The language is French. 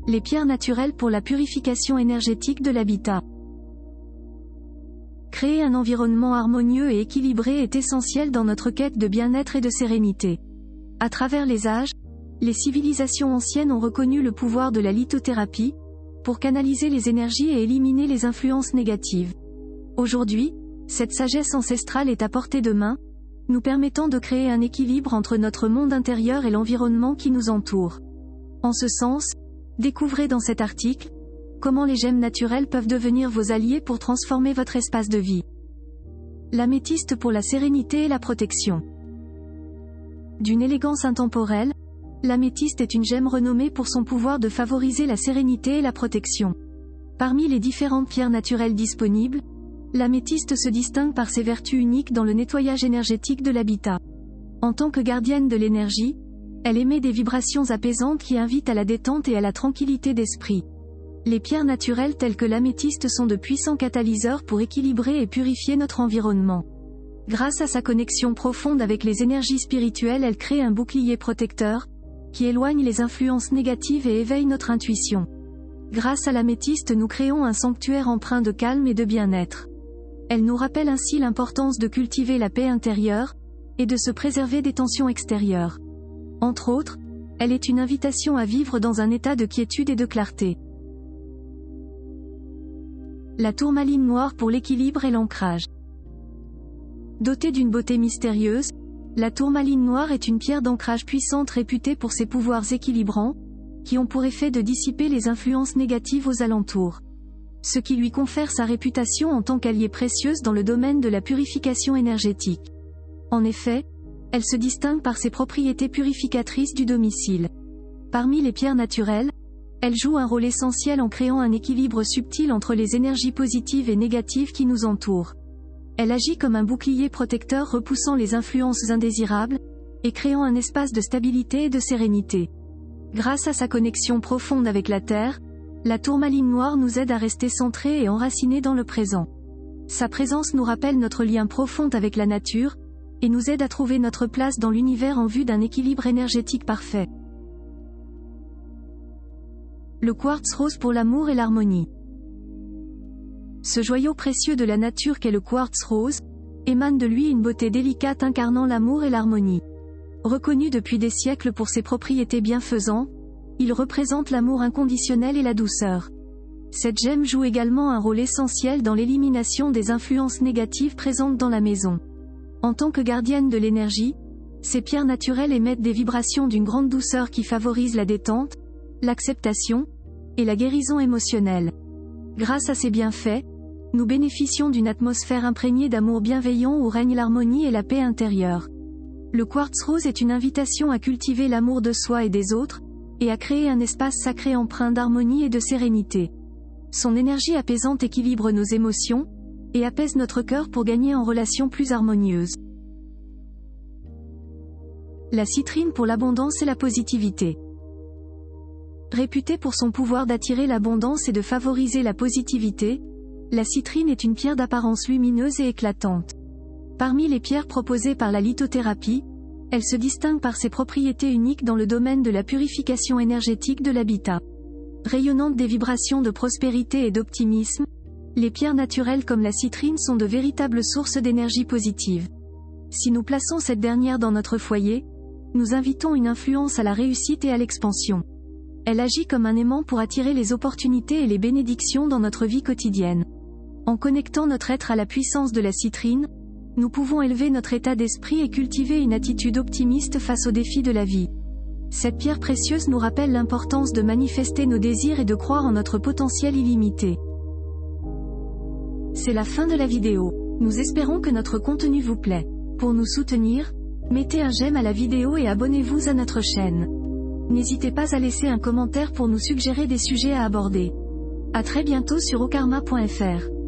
Les pierres naturelles pour la purification énergétique de l'habitat. Créer un environnement harmonieux et équilibré est essentiel dans notre quête de bien-être et de sérénité. À travers les âges, les civilisations anciennes ont reconnu le pouvoir de la lithothérapie, pour canaliser les énergies et éliminer les influences négatives. Aujourd'hui, cette sagesse ancestrale est à portée de main, nous permettant de créer un équilibre entre notre monde intérieur et l'environnement qui nous entoure. En ce sens, découvrez dans cet article comment les gemmes naturelles peuvent devenir vos alliés pour transformer votre espace de vie. L'améthyste pour la sérénité et la protection. D'une élégance intemporelle, l'améthyste est une gemme renommée pour son pouvoir de favoriser la sérénité et la protection. Parmi les différentes pierres naturelles disponibles, l'améthyste se distingue par ses vertus uniques dans le nettoyage énergétique de l'habitat. En tant que gardienne de l'énergie, elle émet des vibrations apaisantes qui invitent à la détente et à la tranquillité d'esprit. Les pierres naturelles telles que l'améthyste sont de puissants catalyseurs pour équilibrer et purifier notre environnement. Grâce à sa connexion profonde avec les énergies spirituelles, elle crée un bouclier protecteur, qui éloigne les influences négatives et éveille notre intuition. Grâce à l'améthyste, nous créons un sanctuaire empreint de calme et de bien-être. Elle nous rappelle ainsi l'importance de cultiver la paix intérieure, et de se préserver des tensions extérieures. Entre autres, elle est une invitation à vivre dans un état de quiétude et de clarté. La tourmaline noire pour l'équilibre et l'ancrage. Dotée d'une beauté mystérieuse, la tourmaline noire est une pierre d'ancrage puissante réputée pour ses pouvoirs équilibrants, qui ont pour effet de dissiper les influences négatives aux alentours. Ce qui lui confère sa réputation en tant qu'alliée précieuse dans le domaine de la purification énergétique. En effet, elle se distingue par ses propriétés purificatrices du domicile. Parmi les pierres naturelles, elle joue un rôle essentiel en créant un équilibre subtil entre les énergies positives et négatives qui nous entourent. Elle agit comme un bouclier protecteur repoussant les influences indésirables, et créant un espace de stabilité et de sérénité. Grâce à sa connexion profonde avec la Terre, la tourmaline noire nous aide à rester centrés et enracinés dans le présent. Sa présence nous rappelle notre lien profond avec la nature, et nous aide à trouver notre place dans l'univers en vue d'un équilibre énergétique parfait. Le quartz rose pour l'amour et l'harmonie. Ce joyau précieux de la nature qu'est le quartz rose, émane de lui une beauté délicate incarnant l'amour et l'harmonie. Reconnu depuis des siècles pour ses propriétés bienfaisantes, il représente l'amour inconditionnel et la douceur. Cette gemme joue également un rôle essentiel dans l'élimination des influences négatives présentes dans la maison. En tant que gardienne de l'énergie, ces pierres naturelles émettent des vibrations d'une grande douceur qui favorisent la détente, l'acceptation, et la guérison émotionnelle. Grâce à ces bienfaits, nous bénéficions d'une atmosphère imprégnée d'amour bienveillant où règne l'harmonie et la paix intérieure. Le quartz rose est une invitation à cultiver l'amour de soi et des autres, et à créer un espace sacré empreint d'harmonie et de sérénité. Son énergie apaisante équilibre nos émotions, et apaise notre cœur pour gagner en relations plus harmonieuses. La citrine pour l'abondance et la positivité. Réputée pour son pouvoir d'attirer l'abondance et de favoriser la positivité, la citrine est une pierre d'apparence lumineuse et éclatante. Parmi les pierres proposées par la lithothérapie, elle se distingue par ses propriétés uniques dans le domaine de la purification énergétique de l'habitat. Rayonnantes des vibrations de prospérité et d'optimisme, les pierres naturelles comme la citrine sont de véritables sources d'énergie positive. Si nous plaçons cette dernière dans notre foyer, nous invitons une influence à la réussite et à l'expansion. Elle agit comme un aimant pour attirer les opportunités et les bénédictions dans notre vie quotidienne. En connectant notre être à la puissance de la citrine, nous pouvons élever notre état d'esprit et cultiver une attitude optimiste face aux défis de la vie. Cette pierre précieuse nous rappelle l'importance de manifester nos désirs et de croire en notre potentiel illimité. C'est la fin de la vidéo. Nous espérons que notre contenu vous plaît. Pour nous soutenir, mettez un j'aime à la vidéo et abonnez-vous à notre chaîne. N'hésitez pas à laisser un commentaire pour nous suggérer des sujets à aborder. À très bientôt sur okarma.fr.